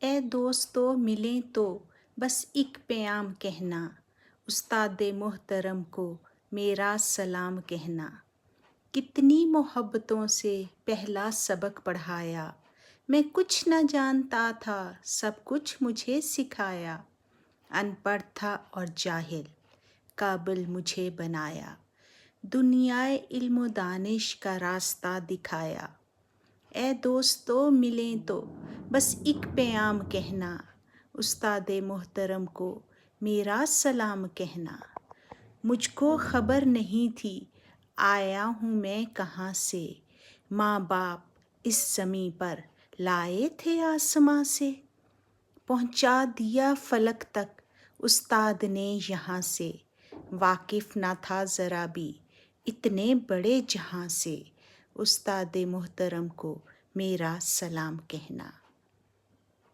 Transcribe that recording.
اے دوستو ملیں تو بس ایک پیام کہنا، استاد محترم کو میرا سلام کہنا۔ کتنی محبتوں سے پہلا سبق پڑھایا، میں کچھ نہ جانتا تھا سب کچھ مجھے سکھایا۔ ان پڑھ تھا اور جاہل، قابل مجھے بنایا، دنیائے علم و دانش کا راستہ دکھایا۔ اے دوستو ملیں تو بس ایک پیام کہنا، استاد محترم کو میرا سلام کہنا۔ مجھ کو خبر نہیں تھی آیا ہوں میں کہاں سے، ماں باپ اس زمیں پر لائے تھے آسماں سے۔ پہنچا دیا فلک تک استاد نے یہاں سے، واقف نہ تھا ذرا بھی اتنے بڑے جہاں سے، استاد محترم کو میرا سلام کہنا۔